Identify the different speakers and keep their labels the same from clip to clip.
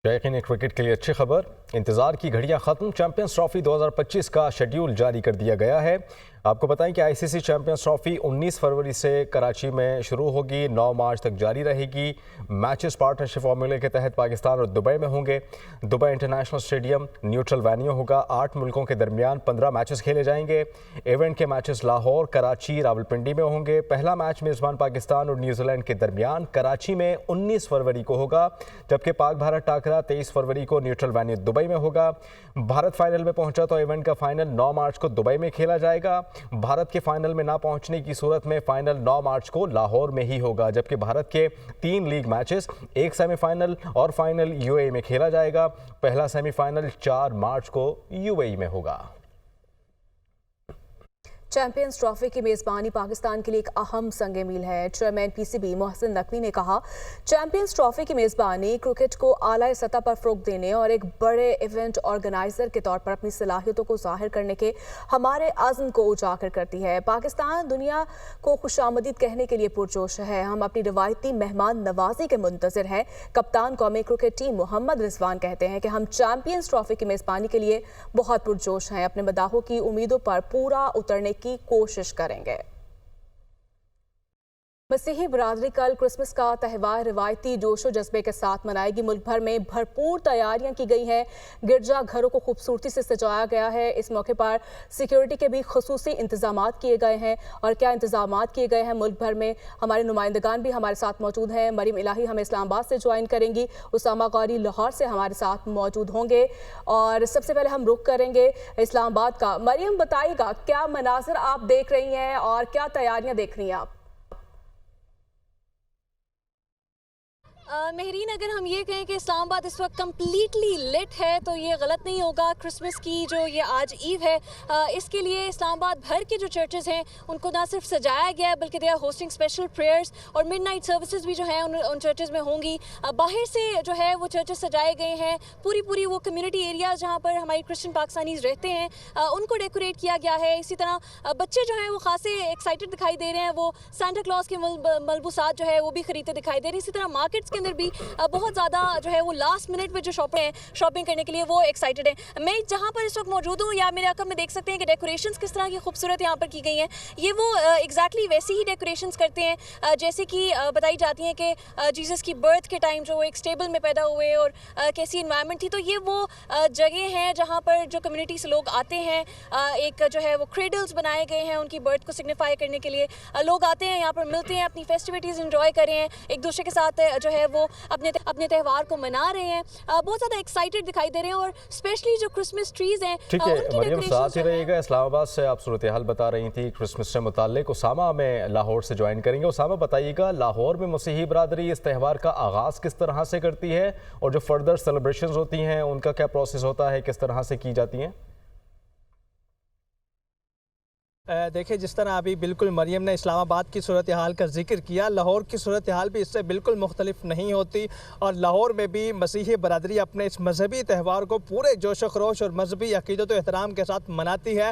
Speaker 1: शौकीन क्रिकेट के लिए अच्छी खबर, इंतजार की घड़ियां खत्म। चैंपियंस ट्रॉफी 2025 का शेड्यूल जारी कर दिया गया है। आपको बताएं कि आईसीसी चैंपियंस ट्रॉफी 19 फरवरी से कराची में शुरू होगी, 9 मार्च तक जारी रहेगी। मैचेस पार्टनरशिप फॉर्मूले के तहत पाकिस्तान और दुबई में होंगे। Dubai international stadium neutral venue होगा। 8 मुल्कों के दरमियान 15 मैचेस खेले जाएंगे। इवेंट के मैचेस लाहौर, कराची, रावलपिंडी में होंगे। पहला मैच मेजबान पाकिस्तान और न्यूजीलैंड के दरमियान कराची में 19 फरवरी को होगा, जबकि पाक भारत टाकरा 23 फरवरी को न्यूट्रल वेन्यू दुबई में होगा। भारत फाइनल में पहुंचा तो इवेंट का फाइनल 9 मार्च को दुबई में खेला जाएगा। भारत के फाइनल में ना पहुंचने की सूरत में फाइनल 9 मार्च को लाहौर में ही होगा, जबकि भारत के 3 लीग मैचेस, एक सेमीफाइनल और फाइनल यूएई में खेला जाएगा। पहला सेमीफाइनल 4 मार्च को यूएई में होगा।
Speaker 2: चैंपियंस ट्रॉफी की मेजबानी पाकिस्तान के लिए एक अहम संग मील है। चेयरमैन पीसीबी मोहसिन नकवी ने कहा, चैंपियंस ट्रॉफी की मेजबानी क्रिकेट को आला सतह पर फ़रोग़ देने और एक बड़े इवेंट ऑर्गेनाइजर के तौर पर अपनी सलाहियतों को जाहिर करने के हमारे आज़म को उजागर करती है। पाकिस्तान दुनिया को खुशामदीद कहने के लिए पुरजोश है। हम अपनी रवायती मेहमान नवाजी के मुंतज़िर हैं। कप्तान कौमी क्रिकेट टीम मोहम्मद रिजवान कहते हैं कि हम चैंपियंस ट्रॉफी की मेजबानी के लिए बहुत पुरजोश हैं। अपने मदाहों की उम्मीदों पर पूरा उतरने की कोशिश करेंगे। मसीही बरादरी कल क्रिसमस का त्यौहार रिवायती जोशो जज्बे के साथ मनाएगी। मुल्क भर में भरपूर तैयारियां की गई हैं। गिरजा घरों को खूबसूरती से सजाया गया है। इस मौके पर सिक्योरिटी के भी खुसूसी इंतजामात किए गए हैं। और क्या इंतजामात किए गए हैं मुल्क भर में, हमारे नुमाइंदगान भी हमारे साथ मौजूद हैं। मरीम इलाही हमें इस्लामाबाद से ज्वाइन करेंगी, उसामा गौरी लाहौर से हमारे साथ मौजूद होंगे। और सबसे पहले हम रुख करेंगे इस्लामाबाद का। मरीम, बताइएगा क्या मनाजिर आप देख रही हैं और क्या तैयारियां देख रही हैं आप?
Speaker 3: मेहरीन, अगर हम ये कहें कि इस्लामाबाद इस वक्त कम्प्लीटली लिट है तो ये गलत नहीं होगा। क्रिसमस की जो ये आज ईव है, इसके लिए इस्लामाबाद भर के जो चर्चेज़ हैं उनको ना सिर्फ सजाया गया है बल्कि they are hosting special prayers और मिडनाइट सर्विसेज भी जो हैं उन चर्चेज़ में होंगी। बाहर से जो है वो चर्चेज़ सजाए गए हैं। पूरी वो कम्युनिटी एरियाज़ जहाँ पर हमारे क्रिश्चियन पाकिस्तानीज़ रहते हैं उनको डेकोरेट किया गया है। इसी तरह बच्चे जो हैं वो खासे एक्साइटेड दिखाई दे रहे हैं। वो सांता क्लॉज के मलबूसात जो है वो भी खरीदते दिखाई दे रहे हैं। इसी तरह मार्केट्स के अंदर भी बहुत ज़्यादा जो है वो लास्ट मिनट में जो शॉपिंग करने के लिए वो एक्साइटेड है। मैं जहाँ पर इस वक्त मौजूद हूँ या मेरे अकब में देख सकते हैं कि डेकोरेशंस किस तरह की खूबसूरत यहाँ पर की गई हैं। ये वो एग्जैक्टली वैसी ही डेकोरेशंस करते हैं जैसे कि बताई जाती हैं कि जीसस की बर्थ के टाइम जो एक स्टेबल में पैदा हुए और कैसी इन्वायरमेंट थी। तो ये वो जगह हैं जहाँ पर जो कम्युनिटी से लोग आते हैं। एक जो है वो क्रेडल्स बनाए गए हैं उनकी बर्थ को सिग्निफाई करने के लिए। लोग आते हैं यहाँ पर, मिलते हैं, अपनी फेस्टिविटीज़ इंजॉय कर रहे हैं, एक दूसरे के साथ जो है वो अपने त्यौहार को मना रहे हैं। बहुत ज़्यादा एक्साइटेड दिखाई दे रहे हैं और स्पेशली जो क्रिसमस ट्रीज हैं।
Speaker 1: ठीक है मरियम, साथ ही रहिएगा। इस्लामाबाद से आप सूरत हाल बता रही थी क्रिसमस से मुताल्लिक। उसामा में लाहौर से ज्वाइन करेंगे। उसामा, बताइएगा लाहौर में मसीही बरादरी इस त्यौहार का आगाज़ किस तरह से करती है और जो फर्दर सेलिब्रेशंस होती हैं उनका क्या प्रोसेस होता है, किस तरह से की जाती हैं?
Speaker 4: देखिए, जिस तरह अभी बिल्कुल मरियम ने इस्लामाबाद की सूरत हाल का जिक्र किया, लाहौर की सूरत हाल भी इससे बिल्कुल मुख्तलिफ नहीं होती। और लाहौर में भी मसीही बरादरी अपने इस मजहबी त्यौहार को पूरे जोश व खरोश और मजहबी अक़ीदत व एहतराम के साथ मनाती है।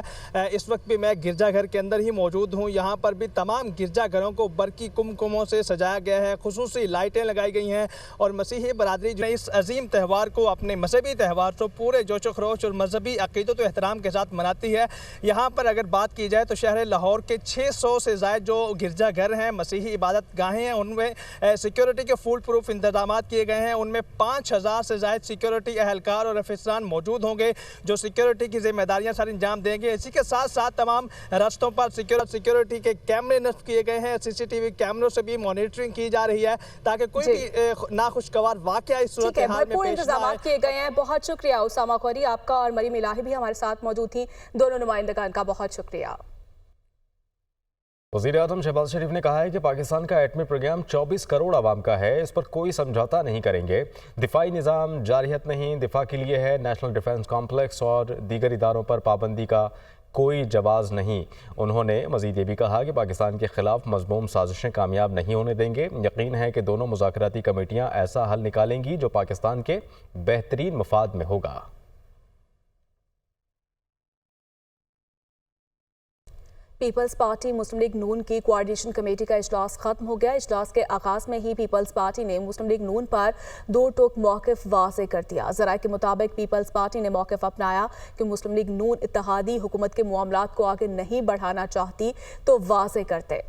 Speaker 4: इस वक्त भी मैं गिरजाघर के अंदर ही मौजूद हूँ। यहाँ पर भी तमाम गिरजाघरों को बरकी कुमकुमों से सजाया गया है, खुसूसी लाइटें लगाई गई हैं। और मसीही बरादरी जो इस अजीम त्यौहार को अपने मजहबी त्यौहार को पूरे जोश व खरोश और मजहबी अक़ीदत व एहतराम के साथ मनाती है। यहाँ पर अगर बात की जाए तो शहर लाहौर के 600 से ज़ायद जो गिरजाघर हैं, मसीही इबादत गाहें हैं, उनमें सिक्योरिटी के फुल प्रूफ इंतजाम किए गए हैं। उनमें 5000 से ज़ायद सिक्योरिटी अहलकार और अफसरान मौजूद होंगे जो सिक्योरिटी की जिम्मेदारियां सारी अंजाम देंगे। इसी के साथ साथ तमाम रास्तों पर सिक्योरिटी के कैमरे नस्ब किए गए हैं। CCTV कैमरों से भी मॉनिटरिंग की जा रही है ताकि कोई भी नाखुशगवार वाकया इस सूरत हाल में पेश ना आए।
Speaker 2: किए गए हैं। बहुत शुक्रिया उसामा गौरी आपका, और मरीम इलाही भी हमारे साथ मौजूद थी। दोनों नुमाइंदगान का बहुत शुक्रिया।
Speaker 1: वज़ीर-ए-आज़म शहबाज शरीफ ने कहा है कि पाकिस्तान का एटमी प्रोग्राम 24 करोड़ आवाम का है, इस पर कोई समझौता नहीं करेंगे। दिफाई निज़ाम जारियत नहीं, दिफा के लिए है। नेशनल डिफेंस कॉम्प्लेक्स और दीगर इदारों पर पाबंदी का कोई जवाज़ नहीं। उन्होंने मज़ीद ये भी कहा कि पाकिस्तान के ख़िलाफ़ मज़मूम साजिशें कामयाब नहीं होने देंगे। यकीन है कि दोनों मुज़ाकराती कमेटियाँ ऐसा हल निकालेंगी जो पाकिस्तान के बेहतरीन मफाद में होगा।
Speaker 2: पीपल्स पार्टी मुस्लिम लीग नून की कोऑर्डिनेशन कमेटी का इजलास खत्म हो गया। इजलास के आगाज में ही पीपल्स पार्टी ने मुस्लिम लीग नून पर दो टोक मौक़िफ़ वाज़े कर दिया। ज़राए के मुताबिक पीपल्स पार्टी ने मौक़िफ़ अपनाया कि मुस्लिम लीग नून इत्तेहादी हुकूमत के मामलात को आगे नहीं बढ़ाना चाहती तो वाज़े करते।